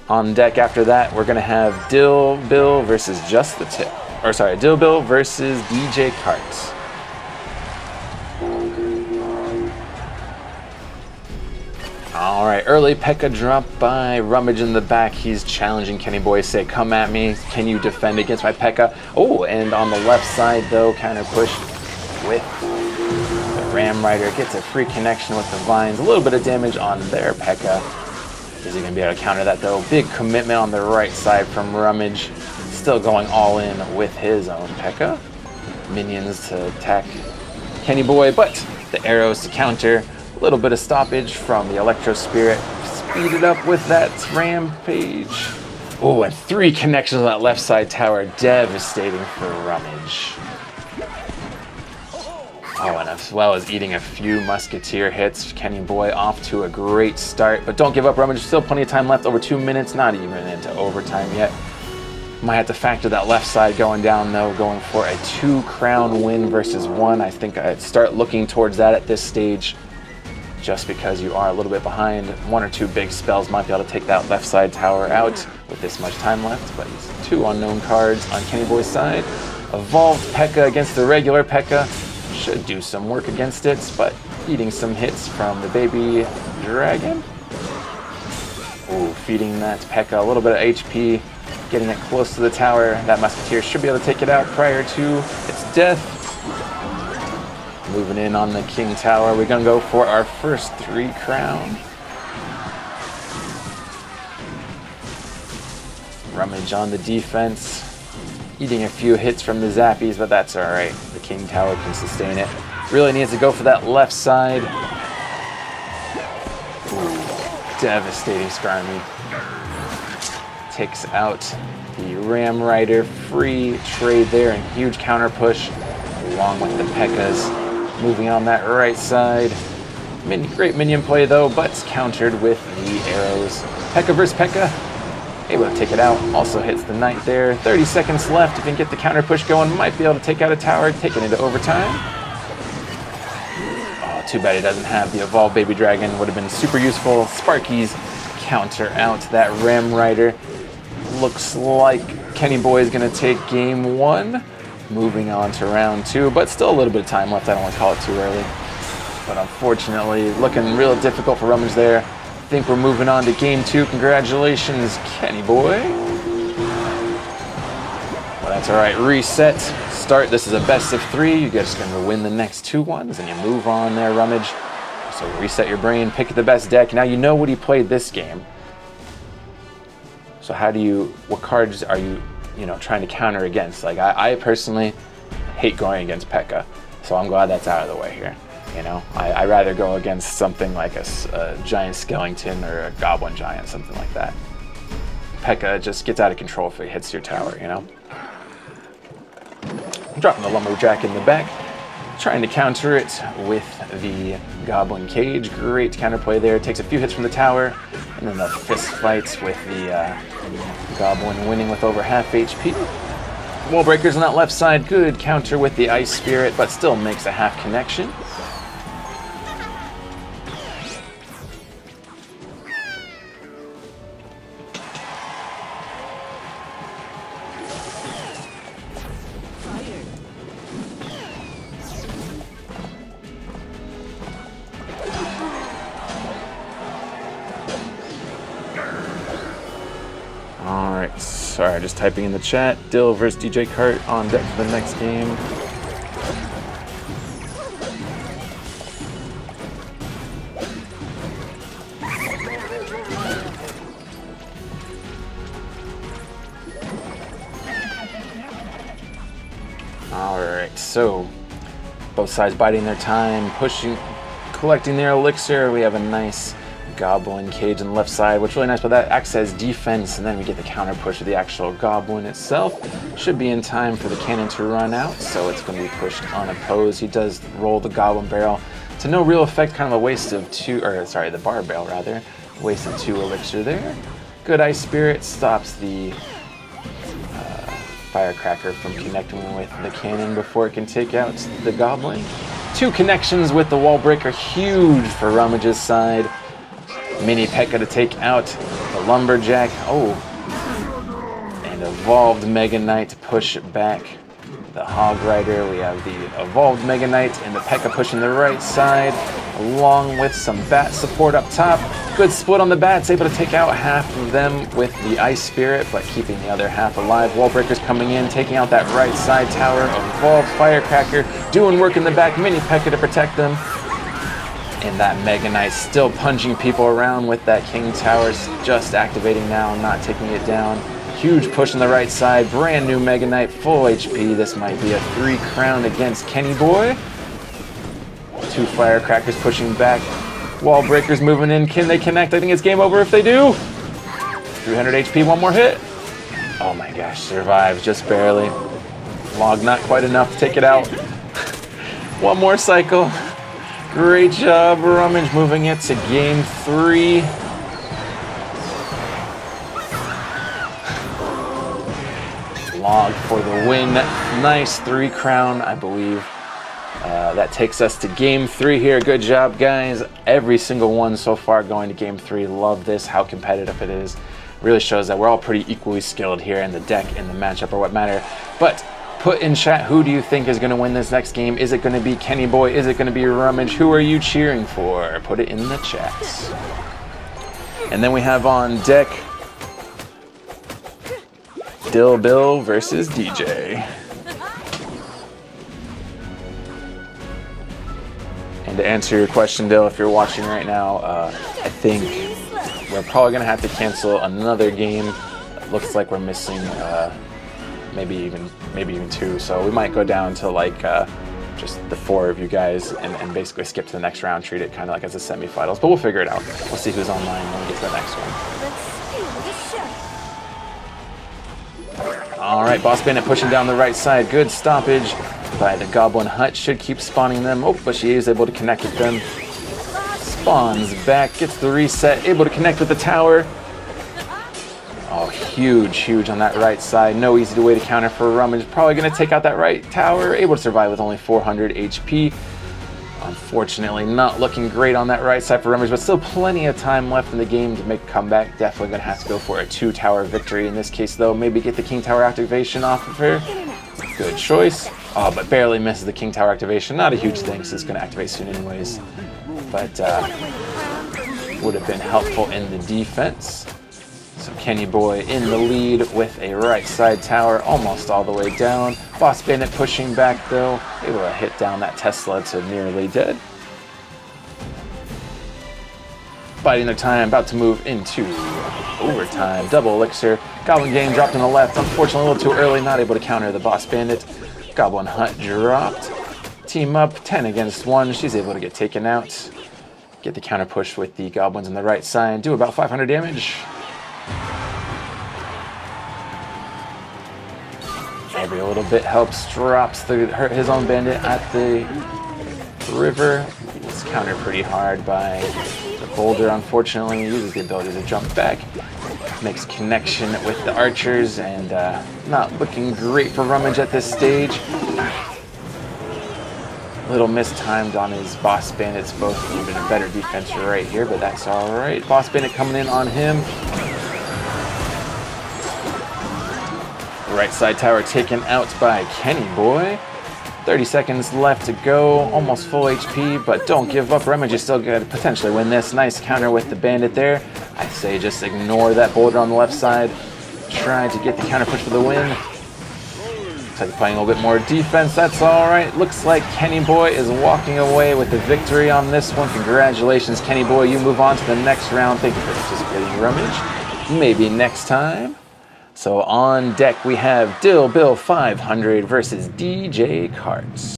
On deck after that, we're gonna have Dill Bill versus Just the Tip. Or sorry, Dill Bill versus DJ Cart. All right, early P.E.K.K.A drop by Rummage in the back. He's challenging Kenny Boy, say, come at me. Can you defend against my P.E.K.K.A? Oh, and on the left side though, kind of push with the Ram Rider. Gets a free connection with the Vines. A little bit of damage on their P.E.K.K.A. Is he going to be able to counter that though? Big commitment on the right side from Rummage. Still going all in with his own P.E.K.K.A. Minions to attack Kenny Boy, but the arrows to counter. A little bit of stoppage from the Electro Spirit. Speed it up with that Rampage. Oh, and 3 connections on that left side tower. Devastating for Rummage. Oh, and as well as eating a few Musketeer hits, Kenny Boy off to a great start. But don't give up, Rummage. Still plenty of time left, over 2 minutes, not even into overtime yet. Might have to factor that left side going down, though, going for a 2-crown win versus 1. I think I'd start looking towards that at this stage, just because you are a little bit behind. 1 or 2 big spells might be able to take that left side tower out with this much time left, but he's 2 unknown cards on Kenny Boy's side. Evolved P.E.K.K.A against the regular P.E.K.K.A. Should do some work against it, but eating some hits from the baby dragon. Oh, feeding that P.E.K.K.A a little bit of HP, getting it close to the tower. That Musketeer should be able to take it out prior to its death. Moving in on the King Tower, we're gonna go for our first 3-crown. Rummage on the defense. Eating a few hits from the Zappies, but that's all right. The King Tower can sustain it. Really needs to go for that left side. Ooh, devastating Skarmy. Takes out the Ram Rider. Free trade there and huge counter push along with the P.E.K.K.As. Moving on that right side. Great minion play though, but countered with the arrows. P.E.K.K.A versus P.E.K.K.A. Able to take it out, also hits the knight there. 30 seconds left, if you can get the counter push going, might be able to take out a tower, taking it into overtime. Oh, too bad he doesn't have the Evolved Baby Dragon, would have been super useful. Sparky's counter out that Ram Rider. Looks like Kenny Boy is gonna take game 1. Moving on to round 2, but still a little bit of time left, I don't want to call it too early. But unfortunately, looking real difficult for Rummage there. I think we're moving on to game 2. Congratulations, Kenny Boy. Well, that's all right. Reset. Start. This is a best of 3. You're just going to win the next 2 ones, and you move on there, Rummage. So reset your brain, pick the best deck. Now you know what he played this game. So what cards are you trying to counter against? Like I personally hate going against P.E.K.K.A, so I'm glad that's out of the way here. I'd rather go against something like a giant skeleton or a goblin giant, something like that. P.E.K.K.A just gets out of control if it hits your tower, Dropping the lumberjack in the back, trying to counter it with the goblin cage. Great counterplay there. Takes a few hits from the tower, and then the fist fights with the goblin winning with over half HP. Wall breakers on that left side. Good counter with the ice spirit, but still makes a half connection. Alright, sorry, just typing in the chat. Dill versus DJ Cart on deck for the next game. Alright, so both sides biding their time, pushing, collecting their elixir. We have a nice goblin cage on the left side, what's really nice about that acts as defense, and then we get the counter push of the actual goblin itself. Should be in time for the cannon to run out, so it's going to be pushed unopposed. He does roll the goblin barrel to no real effect, kind of a waste of the bar barrel rather, waste of 2 elixir there. Good ice spirit stops the firecracker from connecting with the cannon before it can take out the goblin. 2 connections with the wall breaker, huge for Rummage's side. Mini P.E.K.K.A to take out the Lumberjack. Oh, and Evolved Mega Knight to push back the Hog Rider. We have the Evolved Mega Knight and the P.E.K.K.A pushing the right side, along with some Bat support up top. Good split on the Bats, able to take out half of them with the Ice Spirit, but keeping the other half alive. Wall Breakers coming in, taking out that right side tower. Evolved Firecracker doing work in the back. Mini P.E.K.K.A to protect them. And that Mega Knight still punching people around with that King Tower, just activating now, not taking it down. Huge push on the right side, brand new Mega Knight, full HP. This might be a 3 crown against Kenny Boy. 2 Firecrackers pushing back. Wall Breakers moving in, can they connect? I think it's game over if they do. 300 HP, one more hit. Oh my gosh, survives just barely. Log not quite enough to take it out. One more cycle. Great job, Rummage, moving it to game 3. Log for the win. Nice 3 crown, I believe. That takes us to game 3 here. Good job, guys. Every single one so far going to game 3. Love this, how competitive it is. Really shows that we're all pretty equally skilled here, and the deck and the matchup are what matter. But put in chat, who do you think is going to win this next game? Is it going to be Kenny Boy? Is it going to be Rummage? Who are you cheering for? Put it in the chats. And then we have on deck Dill Bill versus DJ. And to answer your question, Dill, if you're watching right now, I think we're probably going to have to cancel another game. It looks like we're missing maybe even 2. So we might go down to like just the 4 of you guys and basically skip to the next round, treat it kind of like as a semifinals. But we'll figure it out. We'll see who's online when we get to the next one. All right, Boss Bandit pushing down the right side. Good stoppage by the Goblin Hut. Should keep spawning them. Oh, but she is able to connect with them. Spawns back, gets the reset, able to connect with the tower. Oh, huge on that right side. No easy way to counter for Rummage. Probably going to take out that right tower. Able to survive with only 400 HP. Unfortunately, not looking great on that right side for Rummage, but still plenty of time left in the game to make a comeback. Definitely going to have to go for a 2-tower victory in this case, though. Maybe get the King Tower activation off of her. Good choice. Oh, but barely misses the King Tower activation. Not a huge thing, so it's going to activate soon anyways. But would have been helpful in the defense. So Kenny Boy in the lead with a right side tower almost all the way down. Boss Bandit pushing back though, able to hit down that Tesla to nearly dead. Biding their time, about to move into overtime. Double Elixir. Goblin Gang dropped on the left. Unfortunately, a little too early, not able to counter the Boss Bandit. Goblin Hut dropped. Team up, 10 against 1. She's able to get taken out. Get the counter push with the Goblins on the right side. Do about 500 damage. Every little bit helps. Drops his own bandit at the river. He's countered pretty hard by the boulder, unfortunately. He uses the ability to jump back. Makes connection with the archers, and not looking great for Rummage at this stage. Little mistimed on his Boss Bandits, both even a better defense right here, but that's all right. Boss Bandit coming in on him. Right side tower taken out by Kenny Boy. 30 seconds left to go, almost full HP, but don't give up. Rummage is still going to potentially win this. Nice counter with the bandit there. I say just ignore that boulder on the left side. Try to get the counter push for the win. Looks like playing a little bit more defense. That's all right. Looks like Kenny Boy is walking away with the victory on this one. Congratulations, Kenny Boy. You move on to the next round. Thank you for participating, Rummage. Maybe next time. So on deck we have Dill Bill 500 versus DJ Karts.